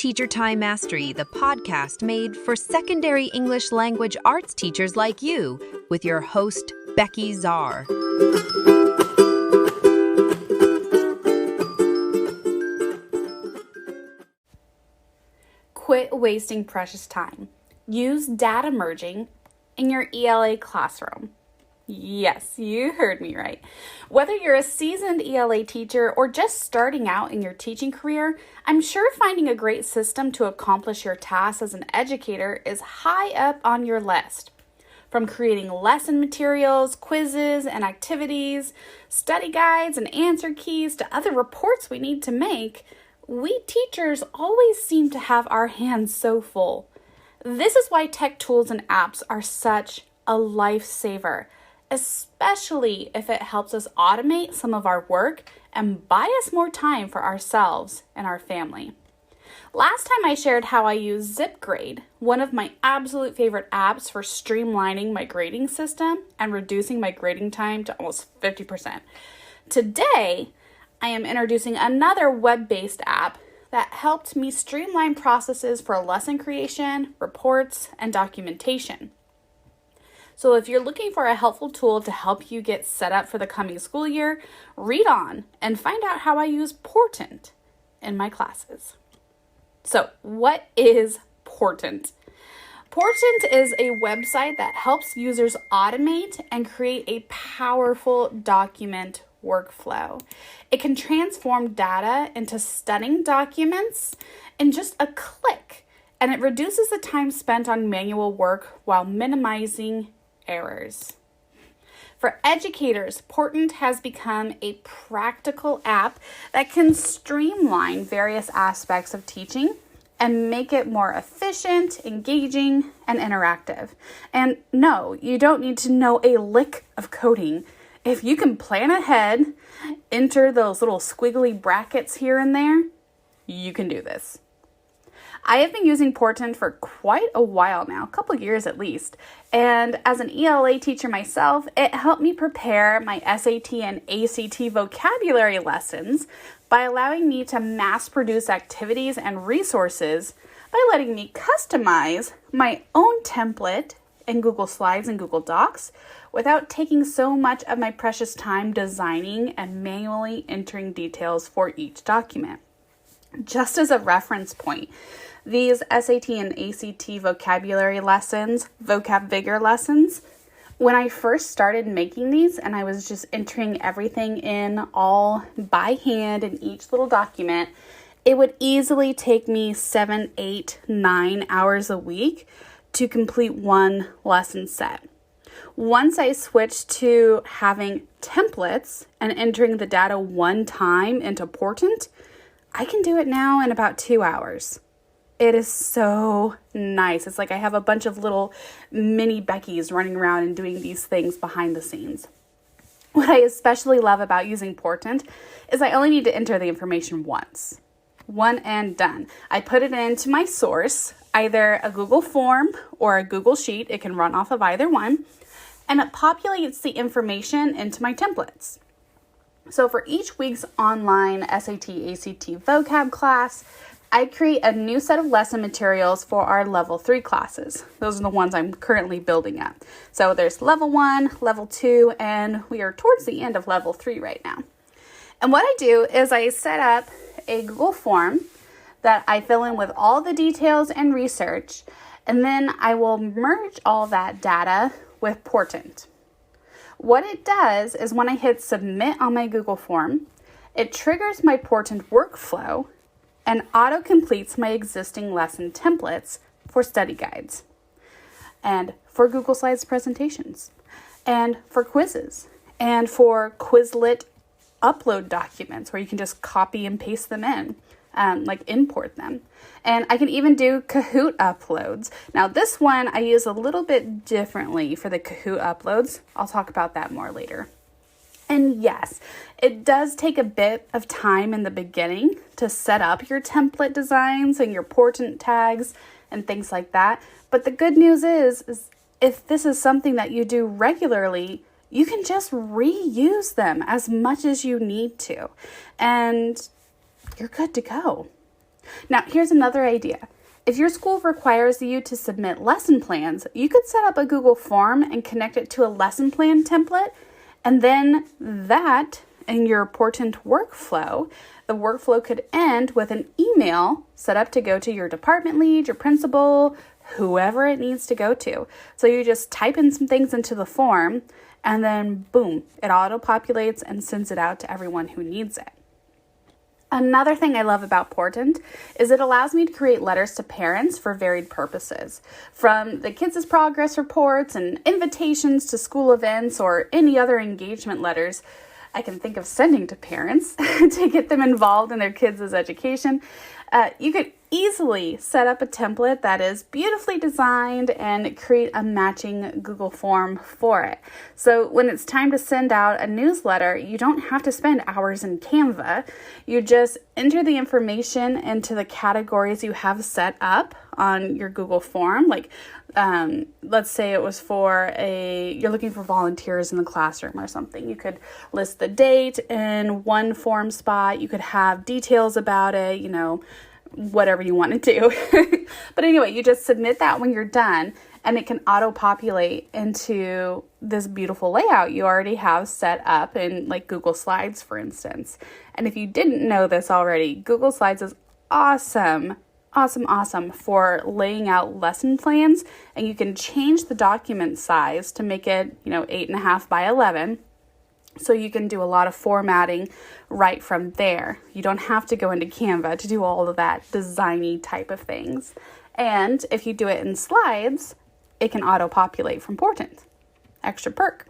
Teacher Time Mastery, the podcast made for secondary English language arts teachers like you, with your host, Becky Czar. Quit wasting precious time. Use data merging in your ELA classroom. Yes, you heard me right. Whether you're a seasoned ELA teacher or just starting out in your teaching career, I'm sure finding a great system to accomplish your tasks as an educator is high up on your list. From creating lesson materials, quizzes, and activities, study guides and answer keys to other reports we need to make, we teachers always seem to have our hands so full. This is why tech tools and apps are such a lifesaver, especially if it helps us automate some of our work and buy us more time for ourselves and our family. Last time I shared how I use ZipGrade, one of my absolute favorite apps for streamlining my grading system and reducing my grading time to almost 50%. Today, I am introducing another web-based app that helped me streamline processes for lesson creation, reports, and documentation. So if you're looking for a helpful tool to help you get set up for the coming school year, read on and find out how I use Portent in my classes. So what is Portent? Portent is a website that helps users automate and create a powerful document workflow. It can transform data into stunning documents in just a click, and it reduces the time spent on manual work while minimizing errors. For educators, Portent has become a practical app that can streamline various aspects of teaching and make it more efficient, engaging, and interactive. And no, you don't need to know a lick of coding. If you can plan ahead, enter those little squiggly brackets here and there, you can do this. I have been using Portent for quite a while now, a couple years at least, and as an ELA teacher myself, it helped me prepare my SAT and ACT vocabulary lessons by allowing me to mass produce activities and resources by letting me customize my own template in Google Slides and Google Docs without taking so much of my precious time designing and manually entering details for each document. Just as a reference point, these SAT and ACT vocabulary lessons, vocab vigor lessons, when I first started making these and I was just entering everything in all by hand in each little document, it would easily take me 7, 8, 9 hours a week to complete one lesson set. Once I switched to having templates and entering the data one time into Portent, I can do it now in about 2 hours. It is so nice. It's like I have a bunch of little mini Beckys running around and doing these things behind the scenes. What I especially love about using Portent is I only need to enter the information once. One and done. I put it into my source, either a Google form or a Google Sheet. It can run off of either one. And it populates the information into my templates. So for each week's online SAT, ACT vocab class, I create a new set of lesson materials for our level 3 classes. Those are the ones I'm currently building up. So there's level 1, level 2, and we are towards the end of level 3 right now. And what I do is I set up a Google form that I fill in with all the details and research, and then I will merge all that data with Portent. What it does is when I hit submit on my Google form, it triggers my Portent workflow and auto-completes my existing lesson templates for study guides, and for Google Slides presentations, and for quizzes, and for Quizlet upload documents where you can just copy and paste them in, like import them. And I can even do Kahoot uploads. Now this one I use a little bit differently for the Kahoot uploads. I'll talk about that more later. And yes, it does take a bit of time in the beginning to set up your template designs and your Portent tags and things like that. But the good news is if this is something that you do regularly, you can just reuse them as much as you need to, and you're good to go. Now, here's another idea. If your school requires you to submit lesson plans, you could set up a Google form and connect it to a lesson plan template, and then that in your Portent workflow, the workflow could end with an email set up to go to your department lead, your principal, whoever it needs to go to. So you just type in some things into the form, and then boom, it auto-populates and sends it out to everyone who needs it. Another thing I love about Portent is it allows me to create letters to parents for varied purposes. From the kids' progress reports and invitations to school events or any other engagement letters I can think of sending to parents to get them involved in their kids' education. You could easily set up a template that is beautifully designed and create a matching Google form for it. So when it's time to send out a newsletter, you don't have to spend hours in Canva. You just enter the information into the categories you have set up on your Google form. Like, let's say it was you're looking for volunteers in the classroom or something. You could list the date in one form spot. You could have details about it, whatever you want to do. But anyway, you just submit that when you're done, and it can auto-populate into this beautiful layout you already have set up in like Google Slides, for instance. And if you didn't know this already, Google Slides is awesome for laying out lesson plans, and you can change the document size to make it, 8.5 by 11. So you can do a lot of formatting right from there. You don't have to go into Canva to do all of that designy type of things. And if you do it in Slides, it can auto-populate from Portent. Extra perk.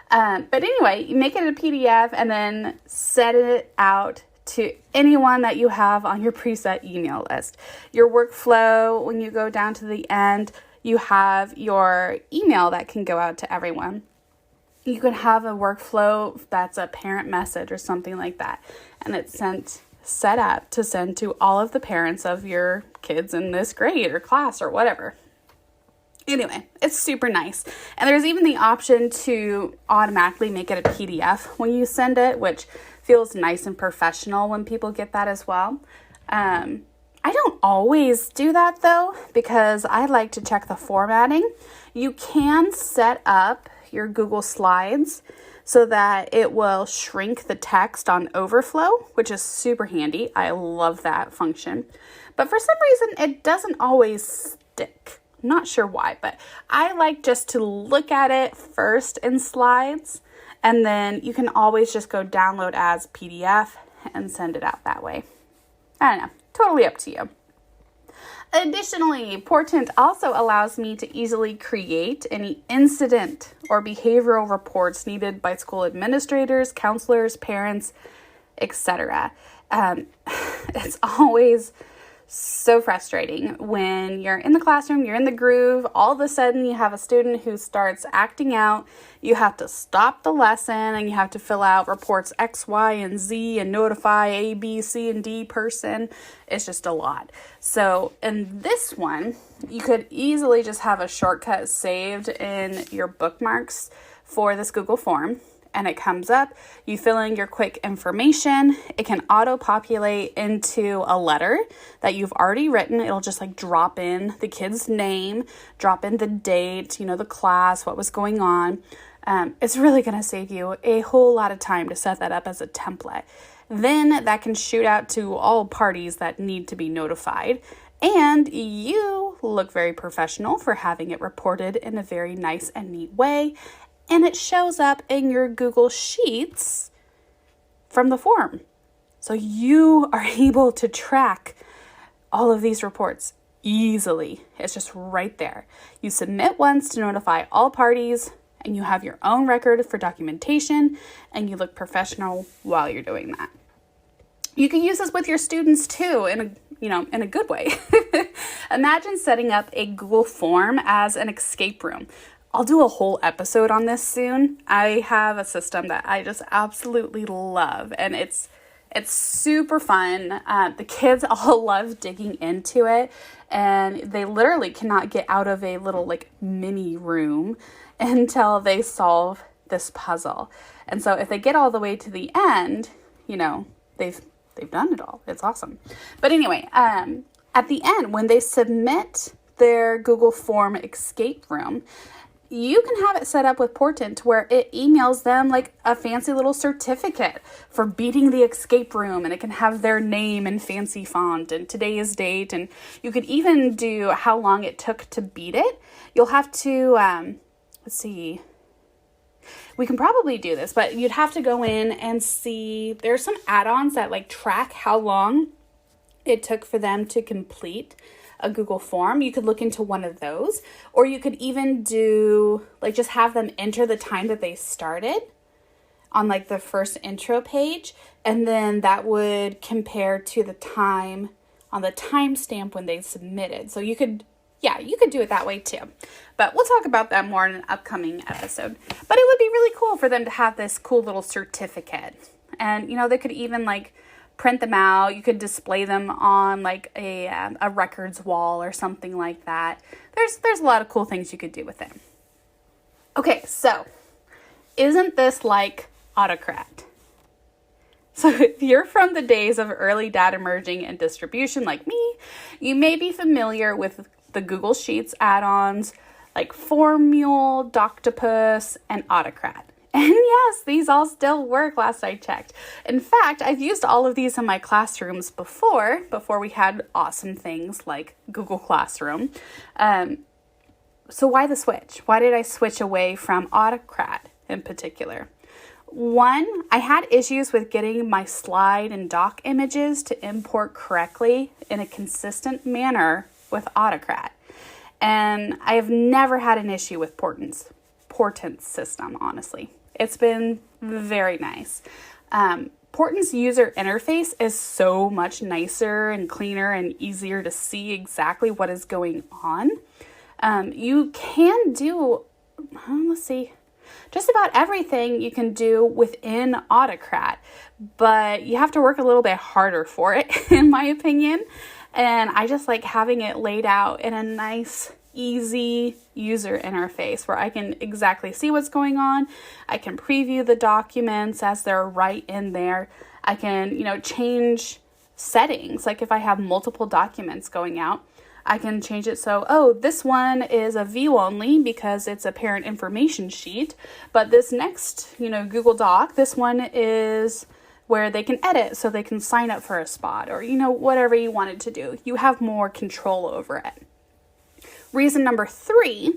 But anyway, you make it a PDF and then set it out to anyone that you have on your preset email list. Your workflow, when you go down to the end, you have your email that can go out to everyone. You could have a workflow that's a parent message or something like that, and it's set up to send to all of the parents of your kids in this grade or class or whatever. Anyway, it's super nice. And there's even the option to automatically make it a PDF when you send it, which feels nice and professional when people get that as well. I don't always do that though, because I like to check the formatting. You can set up your Google Slides so that it will shrink the text on overflow, which is super handy. I love that function. But for some reason, it doesn't always stick. Not sure why, but I like just to look at it first in Slides, and then you can always just go download as PDF and send it out that way. I don't know, totally up to you. Additionally, Portent also allows me to easily create any incident or behavioral reports needed by school administrators, counselors, parents, etc. It's always so frustrating when you're in the classroom, you're in the groove, all of a sudden you have a student who starts acting out. You have to stop the lesson and you have to fill out reports X, Y, and Z and notify A, B, C, and D person. It's just a lot. So in this one, you could easily just have a shortcut saved in your bookmarks for this Google form. And it comes up, you fill in your quick information. It can auto-populate into a letter that you've already written. It'll just like drop in the kid's name, drop in the date, the class, what was going on. It's really going to save you a whole lot of time to set that up as a template. Then that can shoot out to all parties that need to be notified. And you look very professional for having it reported in a very nice and neat way. And it shows up in your Google Sheets from the form. So you are able to track all of these reports easily. It's just right there. You submit once to notify all parties, and you have your own record for documentation, and you look professional while you're doing that. You can use this with your students too, in a good way. Imagine setting up a Google form as an escape room. I'll do a whole episode on this soon. I have a system that I just absolutely love, and it's super fun. The kids all love digging into it, and they literally cannot get out of a little mini room until they solve this puzzle. And so if they get all the way to the end, they've they've done it all. It's awesome. But anyway, at the end, when they submit their Google Form escape room, you can have it set up with Portent where it emails them like a fancy little certificate for beating the escape room, and it can have their name in fancy font and today's date, and you could even do how long it took to beat it. You'll have to, let's see, we can probably do this, but you'd have to go in and see, there's some add-ons that like track how long it took for them to complete a Google form. You could look into one of those, or you could even do like just have them enter the time that they started on like the first intro page, and then that would compare to the time on the timestamp when they submitted. So you could do it that way too. But we'll talk about that more in an upcoming episode. But it would be really cool for them to have this cool little certificate. And, you know, they could even like print them out. You could display them on like a records wall or something like that. There's a lot of cool things you could do with it. Okay, so isn't this like Autocrat? So if you're from the days of early data merging and distribution like me, you may be familiar with the Google Sheets add-ons like Formule, Doctopus, and Autocrat. And yes, these all still work last I checked. In fact, I've used all of these in my classrooms before we had awesome things like Google Classroom. So why the switch? Why did I switch away from Autocrat in particular? One, I had issues with getting my slide and doc images to import correctly in a consistent manner with Autocrat. And I have never had an issue with Portent's system, honestly. It's been very nice. Portent's user interface is so much nicer and cleaner and easier to see exactly what is going on. You can do, just about everything you can do within Autocrat, but you have to work a little bit harder for it, in my opinion. And I just like having it laid out in a nice, easy user interface where I can exactly see what's going on. I can preview the documents as they're right in there. I can, change settings. Like if I have multiple documents going out, I can change it so, this one is a view only because it's a parent information sheet, but this next, Google Doc, this one is where they can edit so they can sign up for a spot or, whatever you wanted to do. You have more control over it. Reason number 3,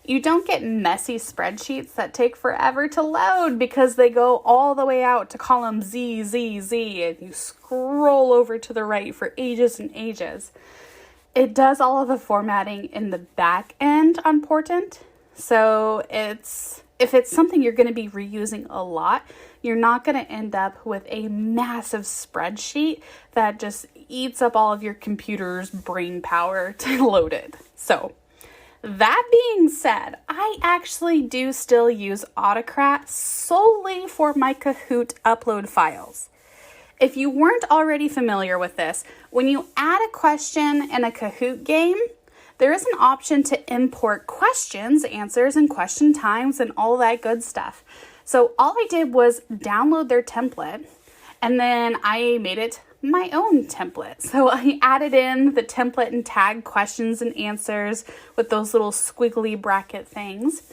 you don't get messy spreadsheets that take forever to load because they go all the way out to column Z, and you scroll over to the right for ages and ages. It does all of the formatting in the back end on Portent. So if it's something you're going to be reusing a lot, you're not going to end up with a massive spreadsheet that just eats up all of your computer's brain power to load it. So that being said, I actually do still use Autocrat solely for my Kahoot upload files. If you weren't already familiar with this, when you add a question in a Kahoot game, there is an option to import questions, answers, and question times and all that good stuff. So all I did was download their template, and then I made it my own template. So I added in the template and tag questions and answers with those little squiggly bracket things.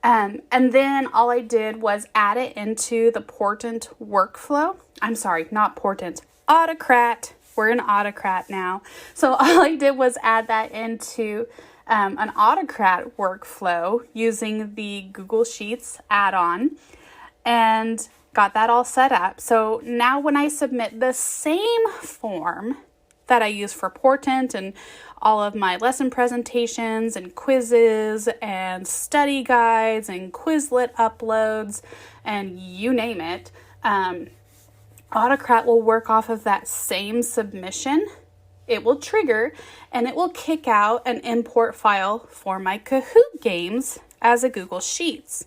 And then all I did was add it into the Portent workflow. I'm sorry, not Portent, Autocrat. We're in Autocrat now. So all I did was add that into an Autocrat workflow using the Google Sheets add-on and got that all set up. So now when I submit the same form that I use for Portent and all of my lesson presentations and quizzes and study guides and Quizlet uploads and you name it, Autocrat will work off of that same submission. It will trigger and it will kick out an import file for my Kahoot games as a Google Sheets.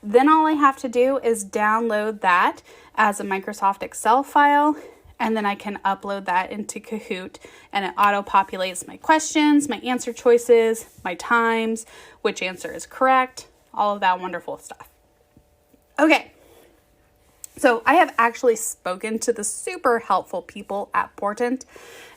Then all I have to do is download that as a Microsoft Excel file, and then I can upload that into Kahoot, and it auto-populates my questions, my answer choices, my times, which answer is correct, all of that wonderful stuff. Okay, So I have actually spoken to the super helpful people at Portent,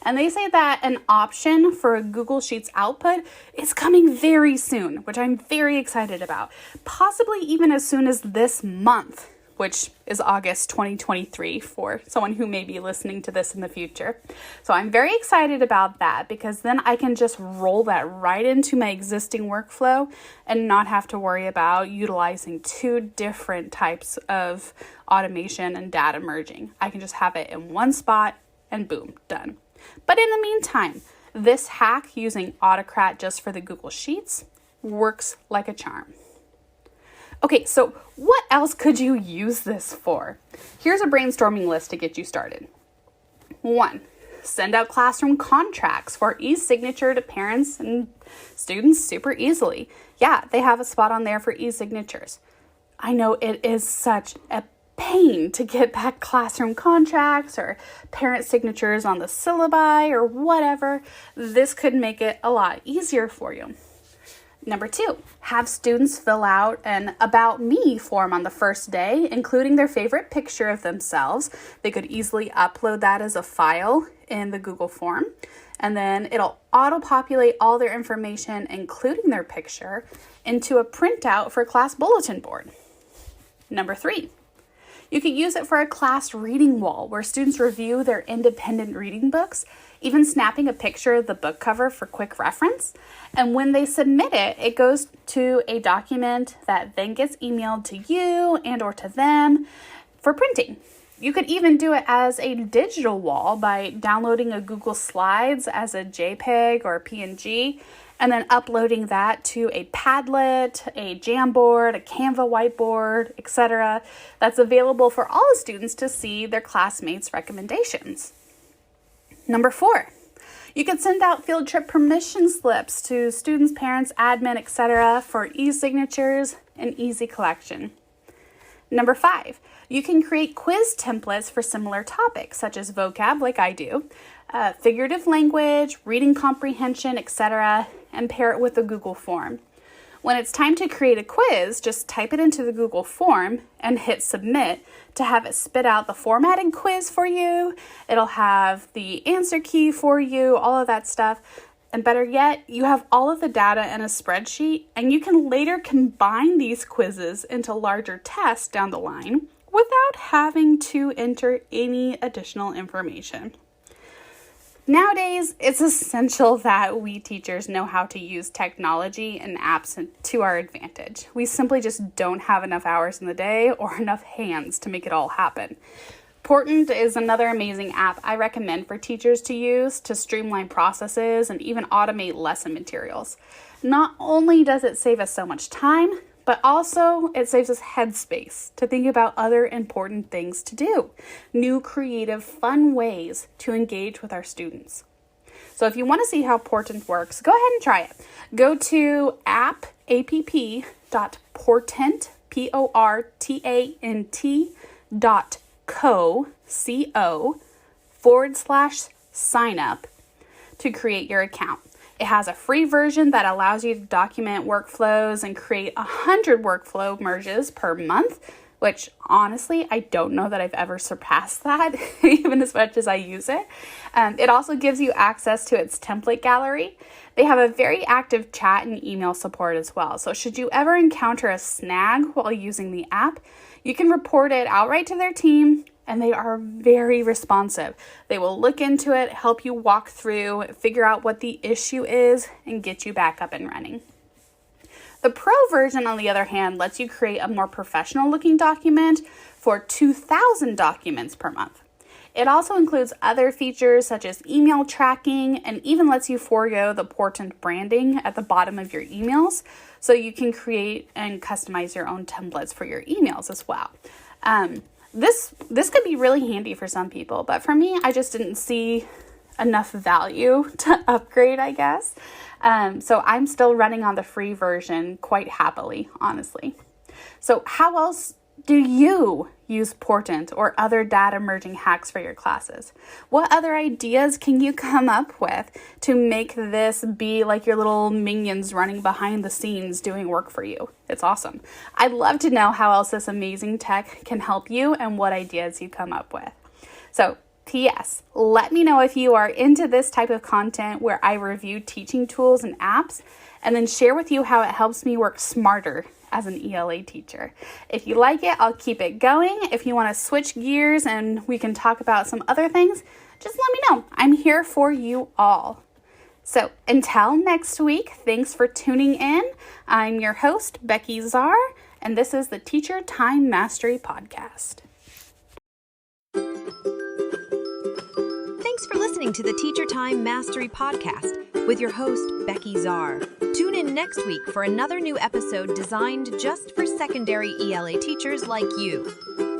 and they say that an option for a Google Sheets output is coming very soon, which I'm very excited about, possibly even as soon as this month, which is August 2023 for someone who may be listening to this in the future. So I'm very excited about that because then I can just roll that right into my existing workflow and not have to worry about utilizing two different types of automation and data merging. I can just have it in one spot and boom, done. But in the meantime, this hack using Autocrat just for the Google Sheets works like a charm. Okay, so what else could you use this for? Here's a brainstorming list to get you started. 1, send out classroom contracts for e-signature to parents and students super easily. Yeah, they have a spot on there for e-signatures. I know it is such a pain to get back classroom contracts or parent signatures on the syllabi or whatever. This could make it a lot easier for you. Number 2, have students fill out an About Me form on the first day, including their favorite picture of themselves. They could easily upload that as a file in the Google form, and then it'll auto-populate all their information, including their picture, into a printout for a class bulletin board. Number 3, you could use it for a class reading wall where students review their independent reading books, even snapping a picture of the book cover for quick reference. And when they submit it, it goes to a document that then gets emailed to you and or to them for printing. You could even do it as a digital wall by downloading a Google Slides as a JPEG or a PNG, and then uploading that to a Padlet, a Jamboard, a Canva whiteboard, etc. That's available for all the students to see their classmates' recommendations. Number 4, you could send out field trip permission slips to students, parents, admin, etc. for e-signatures and easy collection. Number 5, you can create quiz templates for similar topics such as vocab, like I do, figurative language, reading comprehension, etc., and pair it with a Google form. When it's time to create a quiz, just type it into the Google form and hit submit to have it spit out the formatted quiz for you. It'll have the answer key for you, all of that stuff. And better yet, you have all of the data in a spreadsheet, and you can later combine these quizzes into larger tests down the line without having to enter any additional information. Nowadays, it's essential that we teachers know how to use technology and apps to our advantage. We simply just don't have enough hours in the day or enough hands to make it all happen. Portent is another amazing app I recommend for teachers to use to streamline processes and even automate lesson materials. Not only does it save us so much time, but also it saves us headspace to think about other important things to do, new creative, fun ways to engage with our students. So if you want to see how Portent works, go ahead and try it. Go to app.portent, portent.co/sign up to create your account. It has a free version that allows you to document workflows and create 100 workflow merges per month, which honestly, I don't know that I've ever surpassed that, even as much as I use it. It also gives you access to its template gallery. They have a very active chat and email support as well. So should you ever encounter a snag while using the app, you can report it outright to their team, and they are very responsive. They will look into it, help you walk through, figure out what the issue is, and get you back up and running. The Pro version, on the other hand, lets you create a more professional looking document for 2,000 documents per month. It also includes other features such as email tracking and even lets you forego the Portent branding at the bottom of your emails, so you can create and customize your own templates for your emails as well. This could be really handy for some people, but for me, I just didn't see enough value to upgrade, I guess. So I'm still running on the free version quite happily, honestly. So how else Do you use Portent or other data merging hacks for your classes? What other ideas can you come up with to make this be like your little minions running behind the scenes doing work for you? It's awesome. I'd love to know how else this amazing tech can help you and what ideas you come up with. So, P.S. Let me know if you are into this type of content where I review teaching tools and apps and then share with you how it helps me work smarter as an ELA teacher. If you like it, I'll keep it going. If you want to switch gears and we can talk about some other things, just let me know. I'm here for you all. So until next week, thanks for tuning in. I'm your host, Becky Czar, and this is the Teacher Time Mastery Podcast. Thanks for listening to the Teacher Time Mastery Podcast with your host, Becky Czar. Tune in next week for another new episode designed just for secondary ELA teachers like you.